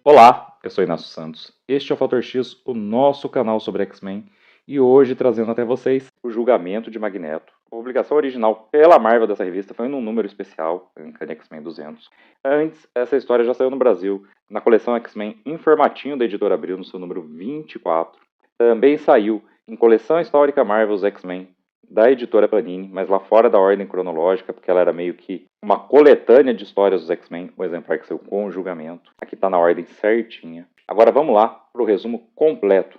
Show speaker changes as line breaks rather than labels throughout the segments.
Olá, eu sou Inácio Santos. Este é o Fator X, o nosso canal sobre X-Men, e hoje trazendo até vocês o julgamento de Magneto. A publicação original pela Marvel dessa revista foi num número especial, Uncanny X-Men 200. Antes, essa história já saiu no Brasil, na coleção X-Men Informatinho da Editora Abril, no seu número 24. Também saiu em coleção histórica Marvel's X-Men, da editora Panini, mas lá fora da ordem cronológica, porque ela era meio que uma coletânea de histórias dos X-Men, o exemplar que saiu com o julgamento. Aqui está na ordem certinha. Agora vamos lá para o resumo completo.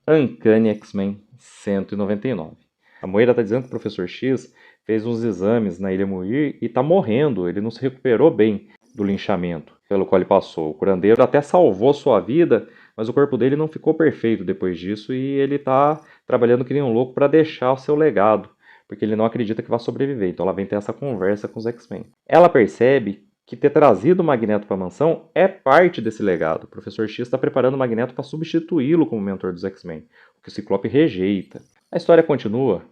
Uncanny X-Men 199. A Moira está dizendo que o Professor X fez uns exames na Ilha Muir e está morrendo. Ele não se recuperou bem do linchamento pelo qual ele passou. O curandeiro até salvou sua vida, mas o corpo dele não ficou perfeito depois disso e ele está trabalhando que nem um louco para deixar o seu legado, porque ele não acredita que vai sobreviver. Então ela vem ter essa conversa com os X-Men. Ela percebe que ter trazido o Magneto para a mansão é parte desse legado. O Professor X está preparando o Magneto para substituí-lo como mentor dos X-Men, o que o Ciclope rejeita. A história continua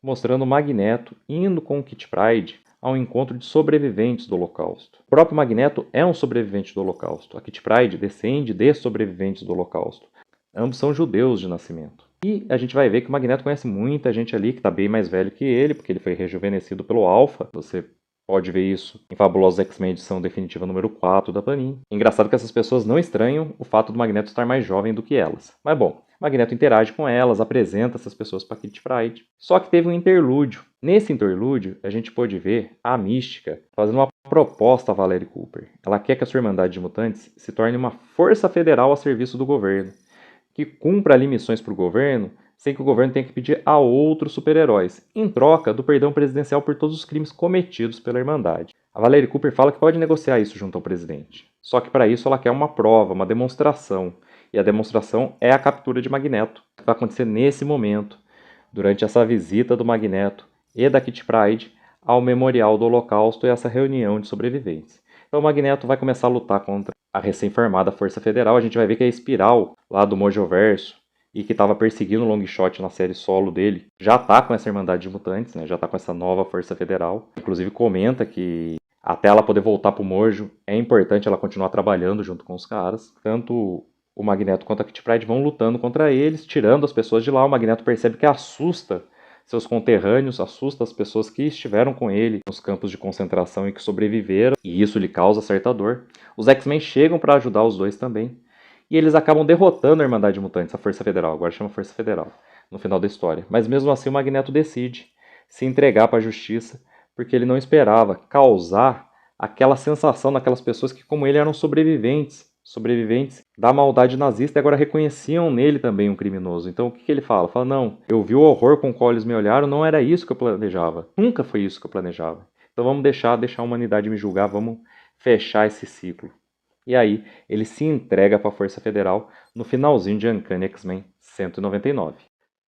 mostrando o Magneto indo com o Kitty Pryde ao encontro de sobreviventes do Holocausto. O próprio Magneto é um sobrevivente do Holocausto. A Kitty Pryde descende de sobreviventes do Holocausto. Ambos são judeus de nascimento. E a gente vai ver que o Magneto conhece muita gente ali que está bem mais velho que ele, porque ele foi rejuvenescido pelo Alpha. Você pode ver isso em Fabulosos X-Men edição definitiva número 4 da Panini. Engraçado que essas pessoas não estranham o fato do Magneto estar mais jovem do que elas. Mas bom, Magneto interage com elas, apresenta essas pessoas para Kitty Pryde. Só que teve um interlúdio. Nesse interlúdio, a gente pôde ver a Mística fazendo uma proposta a Valerie Cooper. Ela quer que a sua Irmandade de Mutantes se torne uma força federal a serviço do governo, que cumpra ali missões para o governo sem que o governo tenha que pedir a outros super-heróis, em troca do perdão presidencial por todos os crimes cometidos pela Irmandade. A Valerie Cooper fala que pode negociar isso junto ao presidente. Só que para isso ela quer uma prova, uma demonstração. E a demonstração é a captura de Magneto, que vai acontecer nesse momento, durante essa visita do Magneto e da Kitty Pryde ao Memorial do Holocausto e essa reunião de sobreviventes. Então o Magneto vai começar a lutar contra a recém-formada Força Federal. A gente vai ver que a Espiral, lá do Mojoverso, e que estava perseguindo o Longshot na série solo dele, já está com essa Irmandade de Mutantes, né? Já está com essa nova Força Federal. Inclusive comenta que até ela poder voltar pro Mojo, é importante ela continuar trabalhando junto com os caras. Tanto o Magneto quanto a Kitty Pryde vão lutando contra eles, tirando as pessoas de lá. O Magneto percebe que assusta seus conterrâneos, assusta as pessoas que estiveram com ele nos campos de concentração e que sobreviveram, e isso lhe causa certa dor. Os X-Men chegam para ajudar os dois também, e eles acabam derrotando a Irmandade de Mutantes, a Força Federal, agora chama Força Federal, no final da história. Mas mesmo assim o Magneto decide se entregar para a justiça, porque ele não esperava causar aquela sensação naquelas pessoas que, como ele, eram sobreviventes da maldade nazista e agora reconheciam nele também um criminoso. Então o que ele fala? Fala, não, eu vi o horror com o qual eles me olharam, não era isso que eu planejava. Nunca foi isso que eu planejava. Então vamos deixar a humanidade me julgar, vamos fechar esse ciclo. E aí ele se entrega para a Força Federal no finalzinho de Uncanny X-Men 199.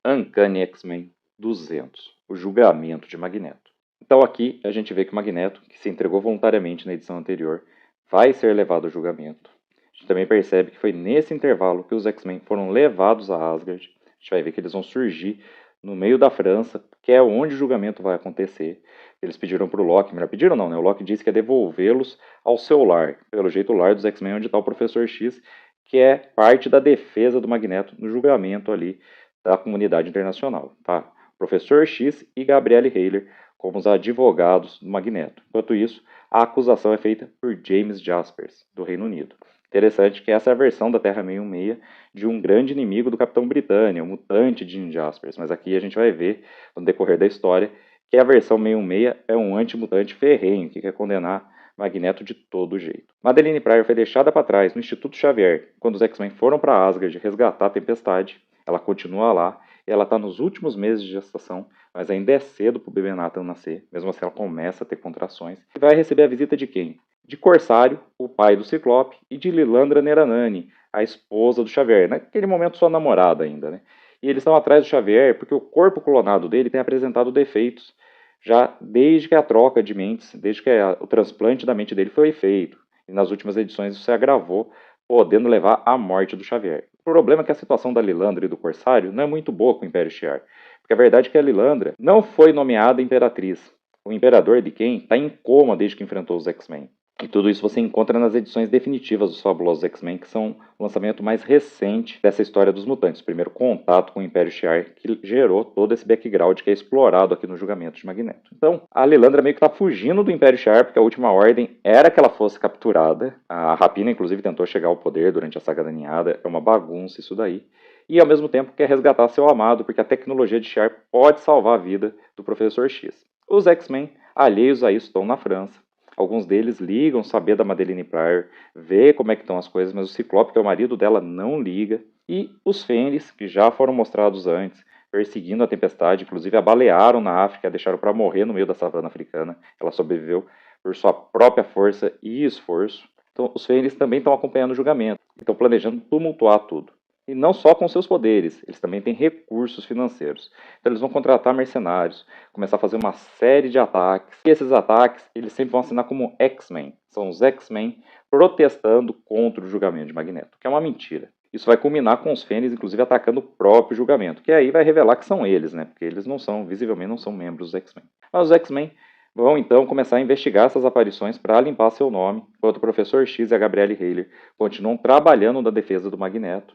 Uncanny X-Men 200, o julgamento de Magneto. Então aqui a gente vê que o Magneto, que se entregou voluntariamente na edição anterior, vai ser levado ao julgamento. A gente também percebe que foi nesse intervalo que os X-Men foram levados a Asgard. A gente vai ver que eles vão surgir no meio da França, que é onde o julgamento vai acontecer. Eles pediram para o Loki, melhor, pediram não, né? O Loki disse que ia devolvê-los ao seu lar. Pelo jeito, o lar dos X-Men, onde está o Professor X, que é parte da defesa do Magneto no julgamento ali da comunidade internacional, tá? Professor X e Gabrielle Haylor como os advogados do Magneto. Enquanto isso, a acusação é feita por James Jaspers, do Reino Unido. Interessante que essa é a versão da Terra 616 de um grande inimigo do Capitão Britânia, o mutante Jim Jaspers. Mas aqui a gente vai ver, no decorrer da história, que a versão 616 é um antimutante ferrenho que quer condenar Magneto de todo jeito. Madelyne Pryor foi deixada para trás no Instituto Xavier quando os X-Men foram para Asgard resgatar a Tempestade. Ela continua lá e ela está nos últimos meses de gestação, mas ainda é cedo para o bebê Nathan nascer. Mesmo assim, ela começa a ter contrações. E vai receber a visita de quem? De Corsário, o pai do Ciclope, e de Lilandra Neranani, a esposa do Xavier. Naquele momento, sua namorada ainda, né? E eles estão atrás do Xavier porque o corpo clonado dele tem apresentado defeitos, já desde que a troca de mentes, desde que o transplante da mente dele foi feito. E nas últimas edições isso se agravou, podendo levar à morte do Xavier. O problema é que a situação da Lilandra e do Corsário não é muito boa com o Império Shi'ar, porque a verdade é que a Lilandra não foi nomeada imperatriz. O imperador de quem está em coma desde que enfrentou os X-Men. E tudo isso você encontra nas edições definitivas dos Fabulosos X-Men, que são o lançamento mais recente dessa história dos mutantes. O primeiro contato com o Império Shi'ar, que gerou todo esse background que é explorado aqui no julgamento de Magneto. Então, a Lilandra meio que está fugindo do Império Shi'ar, porque a última ordem era que ela fosse capturada. A Rapina, inclusive, tentou chegar ao poder durante a Saga da Ninhada. É uma bagunça isso daí. E, ao mesmo tempo, quer resgatar seu amado, porque a tecnologia de Shi'ar pode salvar a vida do Professor X. Os X-Men, alheios a isso, estão na França. Alguns deles ligam, saber da Madelyne Pryor, ver como é que estão as coisas, mas o Ciclope, que é o marido dela, não liga. E os Fênix, que já foram mostrados antes, perseguindo a Tempestade, inclusive a balearam na África, a deixaram para morrer no meio da savana africana. Ela sobreviveu por sua própria força e esforço. Então, os Fênix também estão acompanhando o julgamento, estão planejando tumultuar tudo. E não só com seus poderes, eles também têm recursos financeiros. Então eles vão contratar mercenários, começar a fazer uma série de ataques. E esses ataques, eles sempre vão assinar como X-Men. São os X-Men protestando contra o julgamento de Magneto, que é uma mentira. Isso vai culminar com os Fênix, inclusive, atacando o próprio julgamento, que aí vai revelar que são eles, né? Porque eles não são, visivelmente, não são membros dos X-Men. Mas os X-Men vão, então, começar a investigar essas aparições para limpar seu nome, enquanto o Professor X e a Gabrielle Haylor continuam trabalhando na defesa do Magneto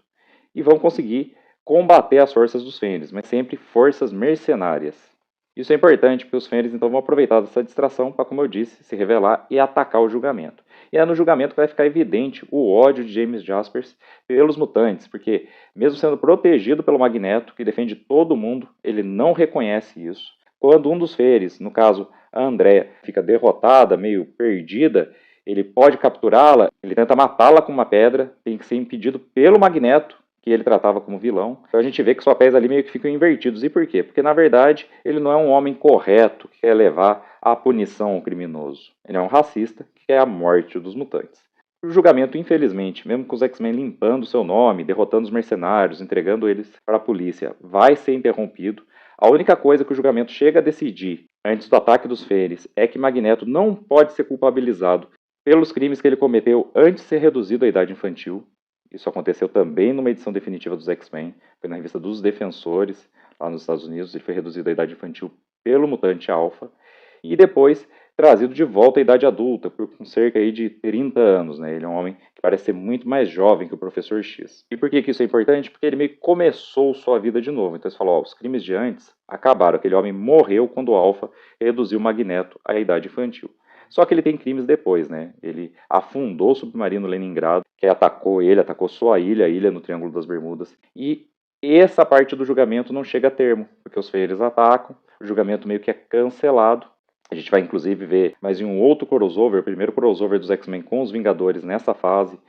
e vão conseguir combater as forças dos Fênix, mas sempre forças mercenárias. Isso é importante porque os Fênix então vão aproveitar dessa distração para, como eu disse, se revelar e atacar o julgamento. E é no julgamento que vai ficar evidente o ódio de James Jaspers pelos mutantes, porque mesmo sendo protegido pelo Magneto, que defende todo mundo, ele não reconhece isso. Quando um dos Fênix, no caso a Andrea, fica derrotada, meio perdida, ele pode capturá-la, ele tenta matá-la com uma pedra, tem que ser impedido pelo Magneto, que ele tratava como vilão. Então a gente vê que os papéis ali meio que ficam invertidos. E por quê? Porque, na verdade, ele não é um homem correto que quer levar à punição ao criminoso. Ele é um racista que quer a morte dos mutantes. O julgamento, infelizmente, mesmo com os X-Men limpando seu nome, derrotando os mercenários, entregando eles para a polícia, vai ser interrompido. A única coisa que o julgamento chega a decidir antes do ataque dos Fênix é que Magneto não pode ser culpabilizado pelos crimes que ele cometeu antes de ser reduzido à idade infantil. Isso aconteceu também numa edição definitiva dos X-Men, foi na revista dos Defensores, lá nos Estados Unidos, ele foi reduzido à idade infantil pelo mutante Alpha, e depois trazido de volta à idade adulta, com cerca aí de 30 anos. Né? Ele é um homem que parece ser muito mais jovem que o Professor X. E por que isso é importante? Porque ele meio que começou sua vida de novo. Então você falou, os crimes de antes acabaram, aquele homem morreu quando o Alpha reduziu o Magneto à idade infantil. Só que ele tem crimes depois, né? Ele afundou o submarino Leningrado, que atacou ele, atacou só a ilha no Triângulo das Bermudas. E essa parte do julgamento não chega a termo, porque os Fênix atacam, o julgamento meio que é cancelado. A gente vai inclusive ver mais um outro crossover, o primeiro crossover dos X-Men com os Vingadores nessa fase,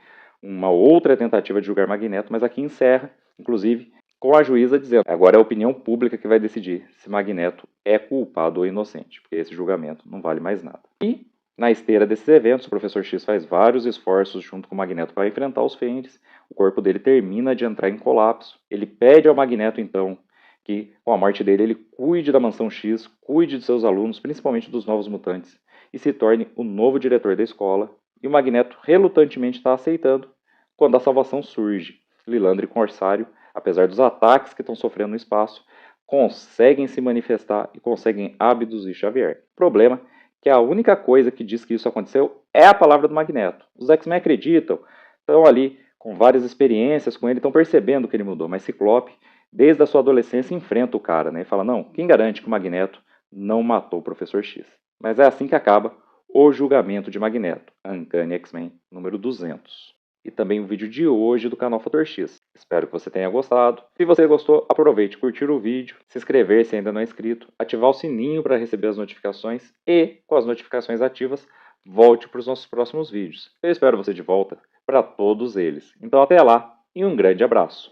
uma outra tentativa de julgar Magneto, mas aqui encerra, inclusive, com a juíza dizendo agora é a opinião pública que vai decidir se Magneto é culpado ou inocente, porque esse julgamento não vale mais nada. E na esteira desses eventos, o Professor X faz vários esforços junto com o Magneto para enfrentar os Fênix. O corpo dele termina de entrar em colapso. Ele pede ao Magneto, então, que com a morte dele ele cuide da Mansão X, cuide de seus alunos, principalmente dos Novos Mutantes, e se torne o novo diretor da escola. E o Magneto relutantemente está aceitando quando a salvação surge. Lilandra e Corsário, apesar dos ataques que estão sofrendo no espaço, conseguem se manifestar e conseguem abduzir Xavier. O problema que a única coisa que diz que isso aconteceu é a palavra do Magneto. Os X-Men acreditam, estão ali com várias experiências com ele, estão percebendo que ele mudou, mas Ciclope, desde a sua adolescência, enfrenta o cara, né? E fala, não, quem garante que o Magneto não matou o Professor X? Mas é assim que acaba o julgamento de Magneto, Uncanny X-Men número 200. E também o vídeo de hoje do canal Fator X. Espero que você tenha gostado. Se você gostou, aproveite curtir o vídeo, se inscrever se ainda não é inscrito, ativar o sininho para receber as notificações e, com as notificações ativas, volte para os nossos próximos vídeos. Eu espero você de volta para todos eles. Então até lá e um grande abraço.